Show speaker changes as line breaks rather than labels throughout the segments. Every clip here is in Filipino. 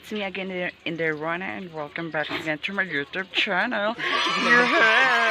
it's me again in the Rona, and welcome back again to my YouTube channel. Yeah.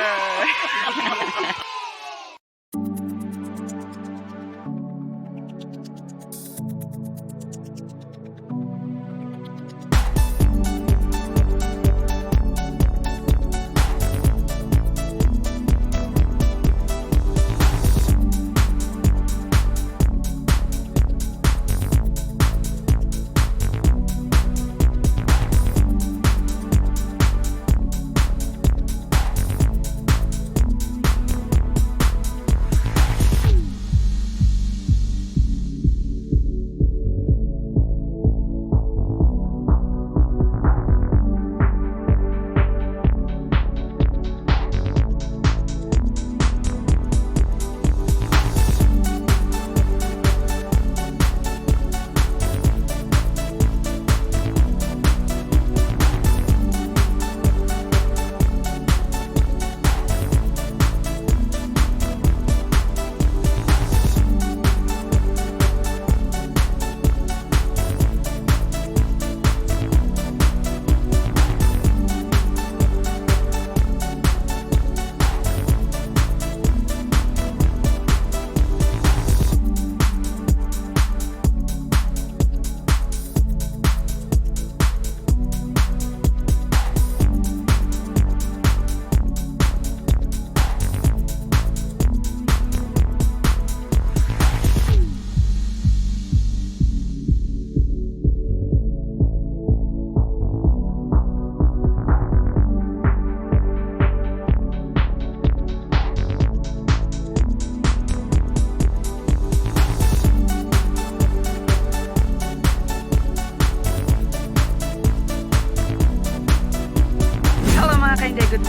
Good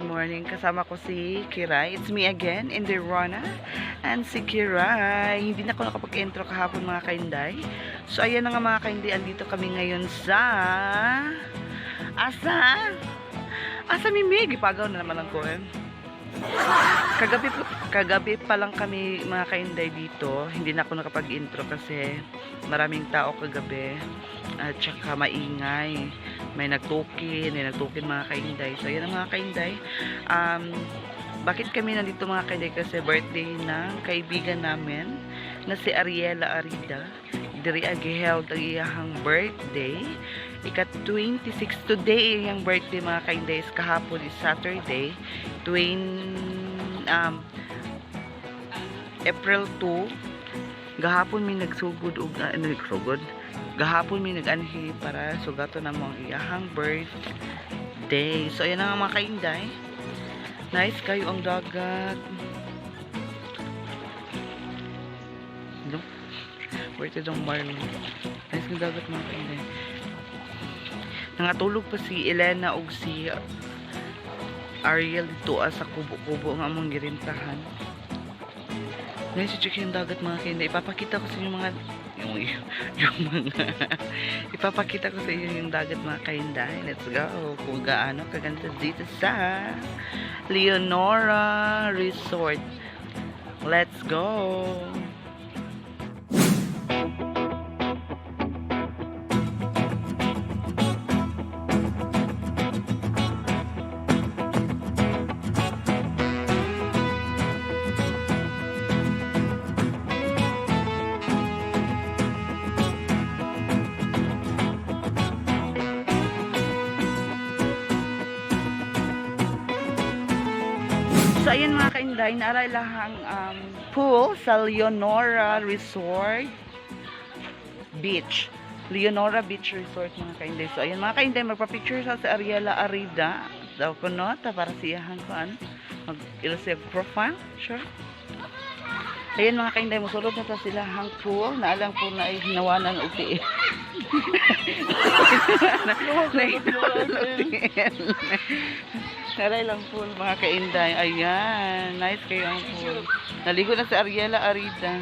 morning. Kasama ko si Kiray. It's me again, Inderona. And si Kiray, hindi na ako nakapag-intro kahapon mga kainday. So, ayan na nga mga kainday, andito kami ngayon sa... Asa Mimig? Ipagaw na naman ang ko eh. Kagabi pa lang kami mga kainday dito. Hindi na ako nakapag-intro kasi maraming tao kagabi. At saka maingay. May nagtukin mga kainday. So, yan ang mga kainday. Bakit kami nandito mga kainday? Kasi birthday ng kaibigan namin na si Ariela Arida. Diri agi-held ang iyahang birthday. Ika-26 today yung birthday mga kainday. Kahapon is Saturday. April 2. Gahapon may nagsugod o gahapon may nag-anhi para sugato na mong iyahang birthday. So, ayan na nga mga kainday. Nice kayo ang dagat. No? Worth it ang Marlon. Nice ng dagat mga kainday. Nangatulog pa si Elena o si Ariel dito sa kubo-kubo nga mong girintahan. Nice check yung dagat mga kainday. Ipapakita ko sa inyo mga ipapakita ko sa inyo yung dagat mga kainday. Let's go. Kung gaano kaganda dito sa Leonora Resort. Let's go. So, ayan mga kainday, naaralahang pool sa Leonora Resort Beach. Leonora Beach Resort mga kainday. So, ayan mga kainday, magpa-picture sa Ariela Arida. Daw ko nota para siyahan ko mag-illustrate profile. Sure. Ayan mga kainday, musulod na ta sila hang pool. Naalang pool na ay hinawanan o tiil. Naray lang pool mga kainday. Ayan, nice kayo ang pool. Naligo na si Ariela Arida.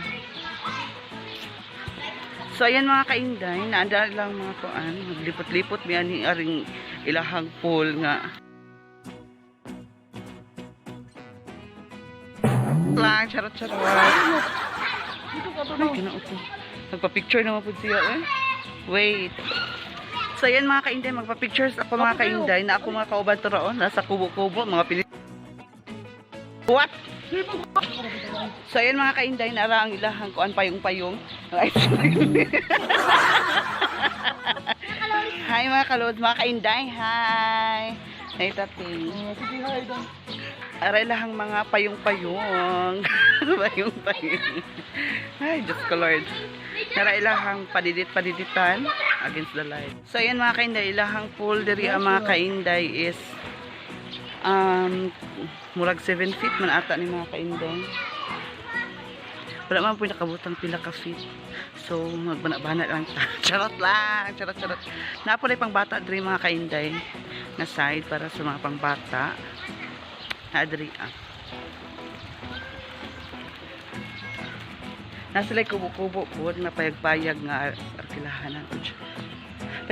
So ayan mga kainday, naandar lang mga kuan, maglipot-lipot mi ani aring ilahang pool nga. Lang charot-charot. Ay, kinauto. Nagpa-picture naman po siya eh. Wait. So yan mga kainday, magpa-pictures ako mga kainday na ako mga kauban to raon, nasa kubo-kubo, mga What? So yan mga kainday, nara ang ilahang kuan payong-payong. Hi mga kalods, mga kainday, hi! Hey tating.
Sige, hi doon.
Aray lahang mga payong-payong. Payong-payong. Ay, Diyos ko Lord. Nara ilahang padidit-padiditan against the light. So, ayan mga kainday, ilahang pool diri ang mga kainday is murag 7 feet man ata ni mga kainday. Wala man po nakabutang pila ka feet. So, magbana-bana lang ta. Charot lang. Charot. Napo na pang bata diri mga kainday na side para sa mga pangbata. Adri nasa like kubo-kubo po na payag-payag nga arkilahanan.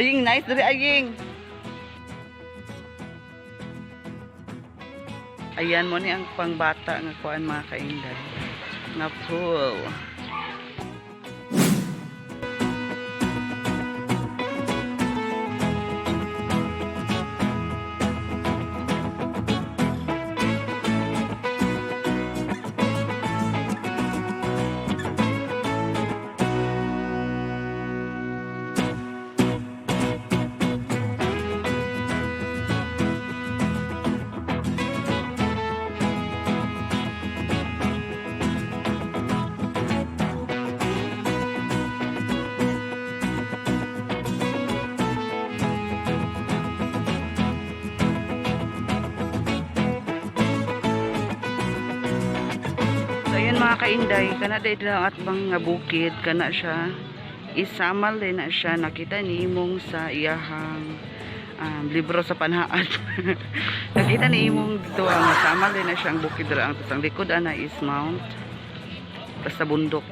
Aying nice dali aying. Ayan mo ni ang pangbata nga kuan mga kainday nga pool. So ayan mga kainday, kana day lang at mga bukid, kana siya isamal din na siya, nakita ni imong sa iyahang libro sa panhaan. Nakita ni imong dito ang isamal din na siya ang bukid ra ang tasang likod ana is mount basta bundok.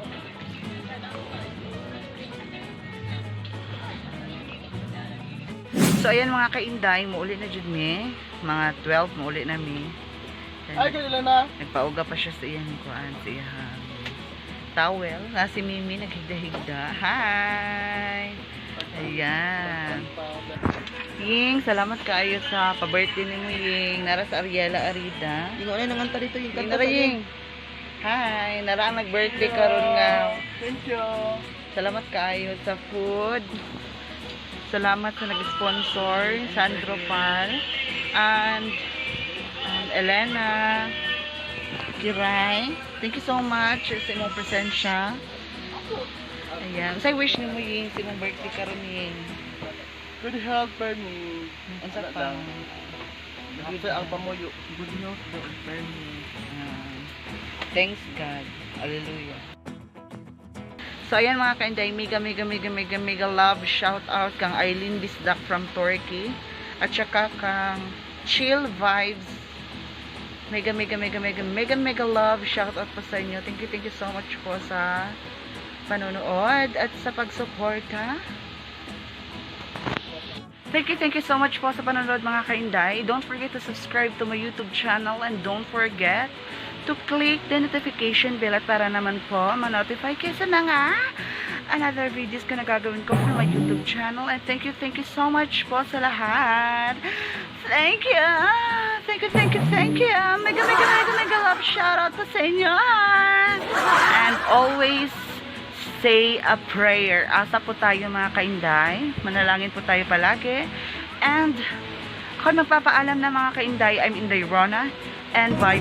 So ayan mga kainday, muuli na jud mi, mga 12 muuli na mi.
Ay, kanila na.
Nagpauga pa siya sa iyang kuan, sa iyang towel. Na si Mimi naghigda-higda. Hi! Ayan. Ying, salamat kayo sa pa-birthday ni mo, Ying. Nara sa Ariela Arida.
Yung ano nanganta dito yung
Ying,
kanta.
nara, Ying. Hi! Nara ang nag-birthday karon nga.
Thank you.
Salamat kayo sa food. Salamat sa nag-sponsor, Sandro Pal. And Elena, Kiray, thank you so much sa imong presensya. Ayan. Say wish ni mo yung sa imong birthday karon Ying.
Good health for me.
Ang sa pa.
Good ang pamuyo.
Good health for me. Thanks God. Hallelujah. So ayan mga kainday, mega love shout out kang Eileen Bisdak from Turkey at saka kang Chill Vibes. Mega love shout out po sa inyo. Thank you so much po sa panonood at sa pagsuporta. Thank you so much po sa panonood mga kainday. Don't forget to subscribe to my YouTube channel and don't forget to click the notification bell at para naman po ma-notify kayo sa mga another videos ko na gagawin ko for my YouTube channel. And thank you so much po sa lahat. Thank you. Mega love shout out po sa inyo. And always say a prayer. Asa po tayo mga kainday. Manalangin po tayo palagi. And kung magpapaalam na mga kainday, I'm Inday Rona. And bye.